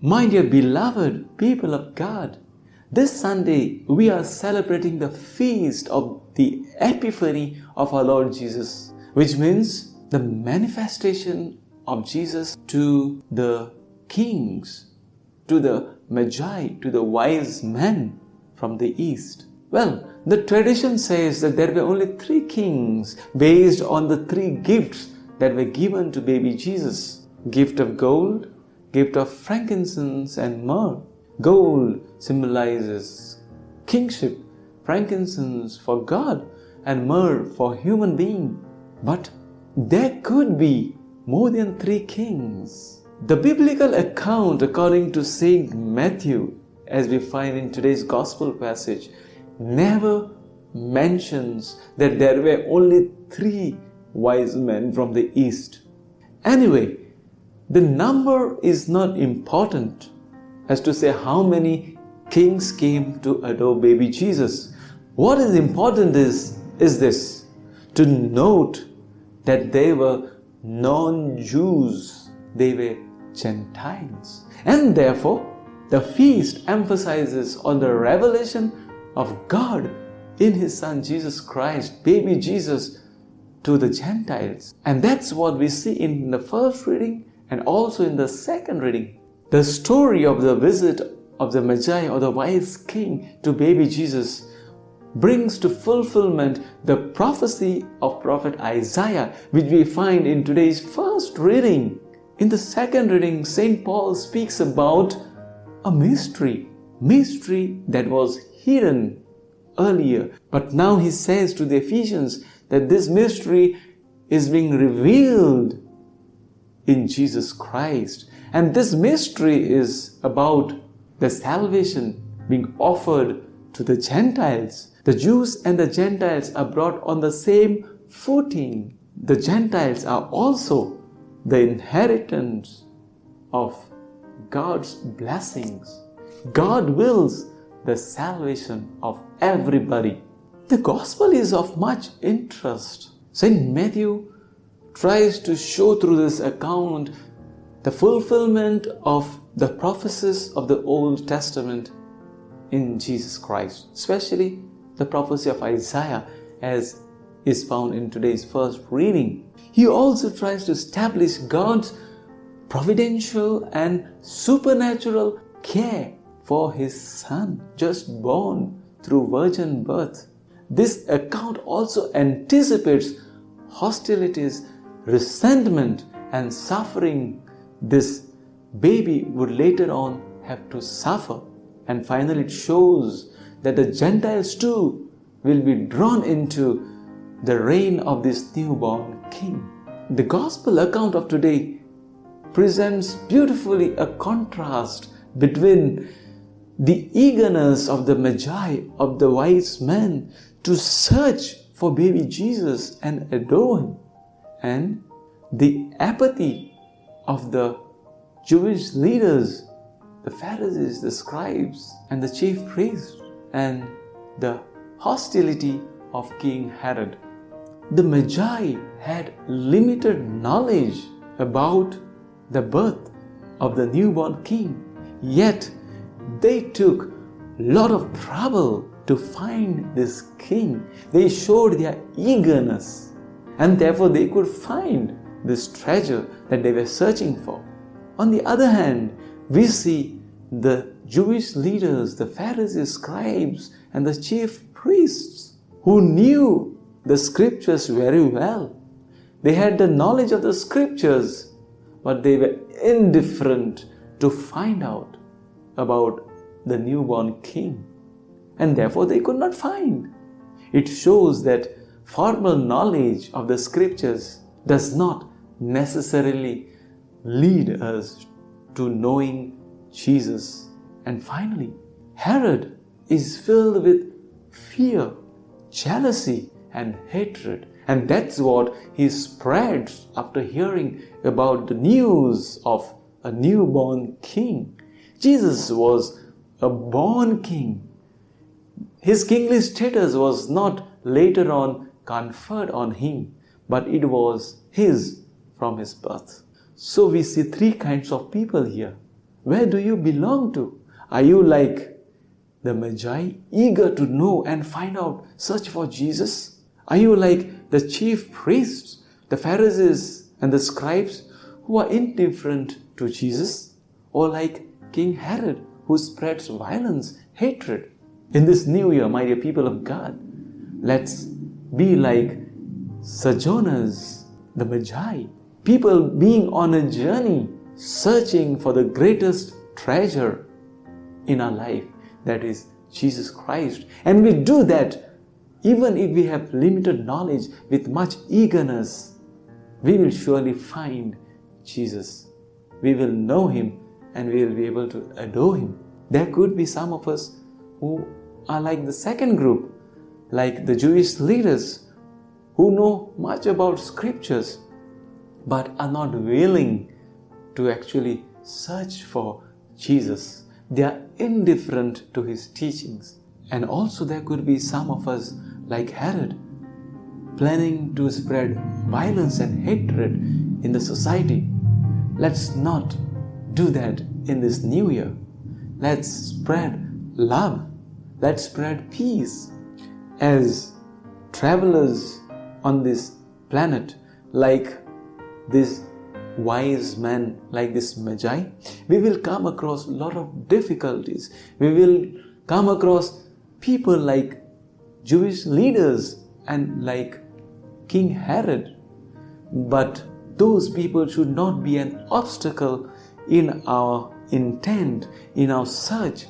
My dear beloved people of God, this Sunday we are celebrating the feast of the Epiphany of our Lord Jesus, which means the manifestation of Jesus to the kings, to the magi, to the wise men from the east. Well, the tradition says that there were only 3 kings based on the 3 gifts that were given to baby Jesus. Gift of gold, gift of frankincense and myrrh. Gold symbolizes kingship, frankincense for God, and myrrh for human being. But there could be more than 3 kings. The biblical account, according to Saint Matthew, as we find in today's gospel passage, never mentions that there were only 3 wise men from the east. Anyway, the number is not important as to say how many kings came to adore baby Jesus. What is important is this, to note that they were non-Jews, they were Gentiles. And therefore, the feast emphasizes on the revelation of God in His Son Jesus Christ, baby Jesus, to the Gentiles. And that's what we see in the first reading and also in the second reading. The story of the visit of the Magi or the wise king to baby Jesus brings to fulfillment the prophecy of prophet Isaiah, which we find in today's first reading. In the second reading, St. Paul speaks about a mystery that was hidden earlier. But now he says to the Ephesians that this mystery is being revealed in Jesus Christ. And this mystery is about the salvation being offered to the Gentiles. The Jews and the Gentiles are brought on the same footing. The Gentiles are also the inheritance of God's blessings. God wills the salvation of everybody. The gospel is of much interest. St. Matthew tries to show through this account the fulfillment of the prophecies of the Old Testament in Jesus Christ, especially the prophecy of Isaiah as is found in today's first reading. He also tries to establish God's providential and supernatural care for His Son, just born through virgin birth. This account also anticipates hostilities, resentment, and suffering this baby would later on have to suffer. And finally it shows that the Gentiles too will be drawn into the reign of this newborn king. The gospel account of today presents beautifully a contrast between the eagerness of the Magi, of the wise men, to search for baby Jesus and adore Him, and the apathy of the Jewish leaders, the Pharisees, the scribes, and the chief priests, and the hostility of King Herod. The Magi had limited knowledge about the birth of the newborn king, yet they took a lot of trouble to find this king. They showed their eagerness, and therefore they could find this treasure that they were searching for. On the other hand, we see the Jewish leaders, the Pharisees, scribes, and the chief priests who knew the scriptures very well. They had the knowledge of the scriptures, but they were indifferent to find out about the newborn king, and therefore they could not find. It shows that formal knowledge of the scriptures does not necessarily lead us to knowing Jesus. And finally, Herod is filled with fear, jealousy, and hatred. And that's what he spreads after hearing about the news of a newborn king. Jesus was a born king. His kingly status was not later on conferred on him, but it was his from his birth. So we see 3 kinds of people here. Where do you belong to? Are you like the Magi, eager to know and find out, search for Jesus? Are you like the chief priests, the Pharisees and the scribes who are indifferent to Jesus? Or like King Herod, who spreads violence, hatred? In this new year, my dear people of God, let's be like sojourners, the Magi, people being on a journey, searching for the greatest treasure in our life, that is Jesus Christ. And we do that even if we have limited knowledge, with much eagerness. We will surely find Jesus. We will know Him and we will be able to adore Him. There could be some of us who are like the second group, like the Jewish leaders who know much about scriptures but are not willing to actually search for Jesus. They are indifferent to His teachings. And also there could be some of us like Herod, planning to spread violence and hatred in the society. Let's not do that in this new year. Let's spread love. Let's spread peace. As travelers on this planet, like this wise man, like this Magi, we will come across a lot of difficulties. We will come across people like Jewish leaders and like King Herod. But those people should not be an obstacle in our intent, in our search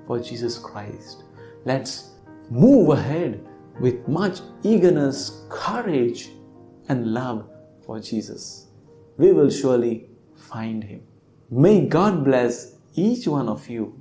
for Jesus Christ. Let's move ahead with much eagerness, courage, and love for Jesus. We will surely find Him. May God bless each one of you